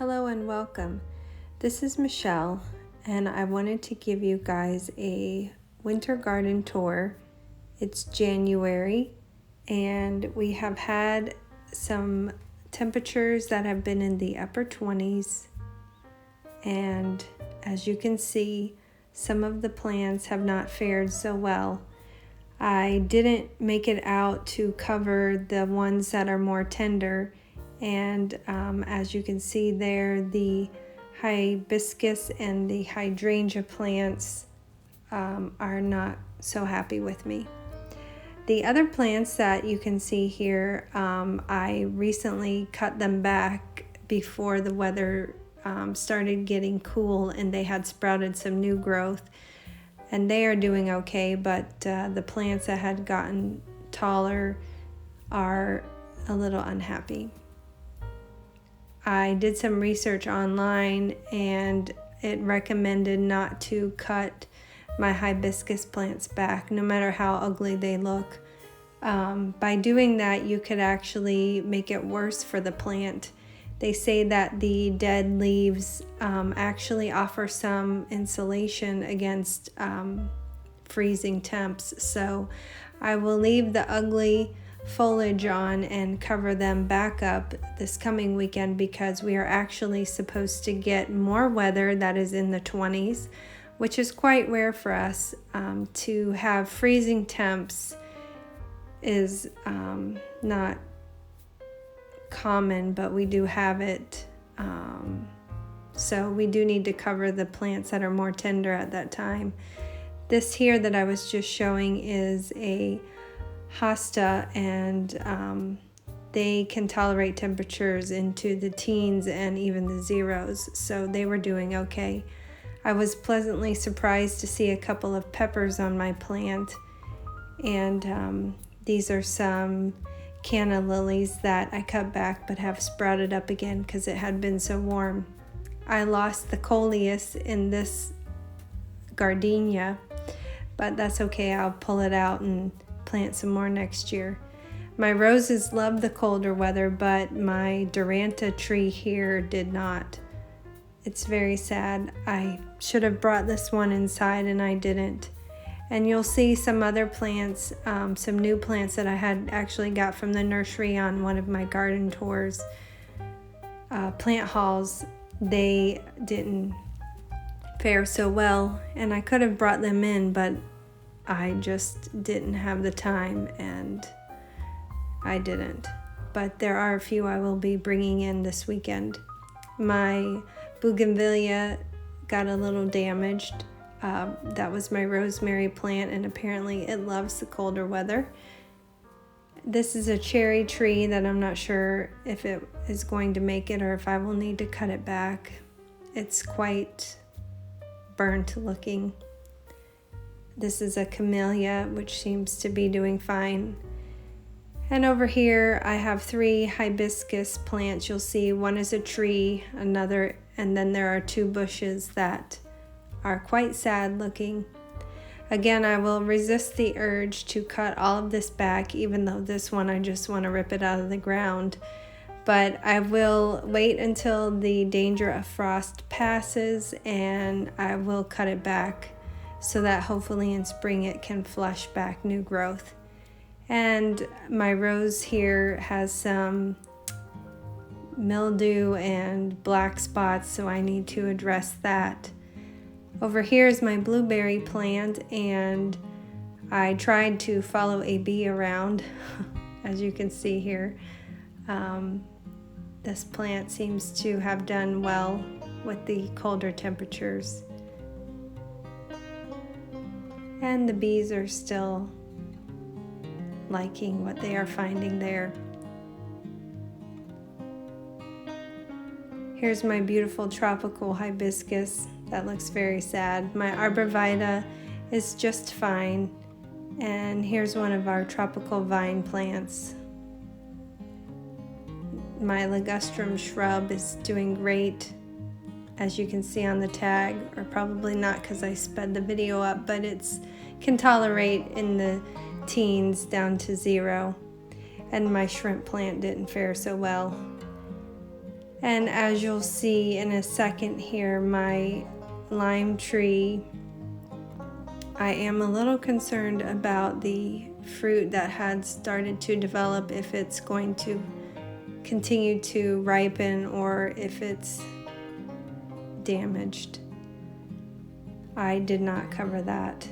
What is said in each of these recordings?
Hello and welcome. This is Michelle, and I wanted to give you guys a winter garden tour. It's January, and we have had some temperatures that have been in the upper 20s, and as you can see, some of the plants have not fared so well. I didn't make it out to cover the ones that are more tender, and as you can see there, the hibiscus and the hydrangea plants are not so happy with me. The other plants that you can see here, I recently cut them back before the weather started getting cool, and they had sprouted some new growth, and they are doing okay, but the plants that had gotten taller are a little unhappy. I did some research online, and it recommended not to cut my hibiscus plants back, no matter how ugly they look. By doing that, you could actually make it worse for the plant. They say that the dead leaves actually offer some insulation against freezing temps. So I will leave the ugly foliage on and cover them back up this coming weekend, because we are actually supposed to get more weather that is in the 20s, which is quite rare for us. To have freezing temps is not common, but we do have it. So we do need to cover the plants that are more tender at that time. This here that I was just showing is a hosta, and they can tolerate temperatures into the teens and even the zeros, so they were doing okay. I was pleasantly surprised to see a couple of peppers on my plant, and these are some canna lilies that I cut back but have sprouted up again because it had been so warm. I lost the coleus in this gardenia, but that's okay. I'll pull it out and plant some more next year. My roses love the colder weather, but my Duranta tree here did not. It's very sad. I should have brought this one inside, and I didn't. And you'll see some other plants, some new plants that I had actually got from the nursery on one of my garden tours, plant hauls. They didn't fare so well, and I could have brought them in, but I just didn't have the time, and I didn't. But there are a few I will be bringing in this weekend. My bougainvillea got a little damaged. That was my rosemary plant, and apparently it loves the colder weather. This is a cherry tree that I'm not sure if it is going to make it or if I will need to cut it back. It's quite burnt looking. This is a camellia, which seems to be doing fine. And over here I have 3 hibiscus plants. You'll see one is a tree, another, and then there are 2 bushes that are quite sad looking. Again, I will resist the urge to cut all of this back, even though this one I just want to rip it out of the ground. But I will wait until the danger of frost passes, and I will cut it back so that hopefully in spring it can flush back new growth. And my rose here has some mildew and black spots, so I need to address that. Over here is my blueberry plant, and I tried to follow a bee around, as you can see here. This plant seems to have done well with the colder temperatures. And the bees are still liking what they are finding there. Here's my beautiful tropical hibiscus. That looks very sad. My arborvitae is just fine. And here's one of our tropical vine plants. My ligustrum shrub is doing great, as you can see on the tag, or probably not because I sped the video up, but it's can tolerate in the teens down to 0. And my shrimp plant didn't fare so well. And as you'll see in a second here, my lime tree, I am a little concerned about the fruit that had started to develop, if it's going to continue to ripen or if it's damaged. I did not cover that.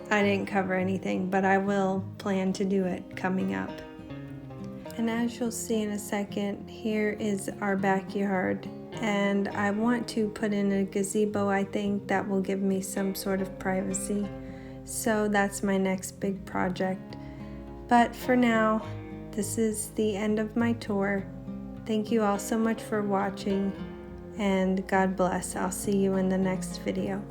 I didn't cover anything, but I will plan to do it coming up. And as you'll see in a second, here is our backyard, and I want to put in a gazebo. I think that will give me some sort of privacy. So that's my next big project. But for now, this is the end of my tour. Thank you all so much for watching, and God bless. I'll see you in the next video.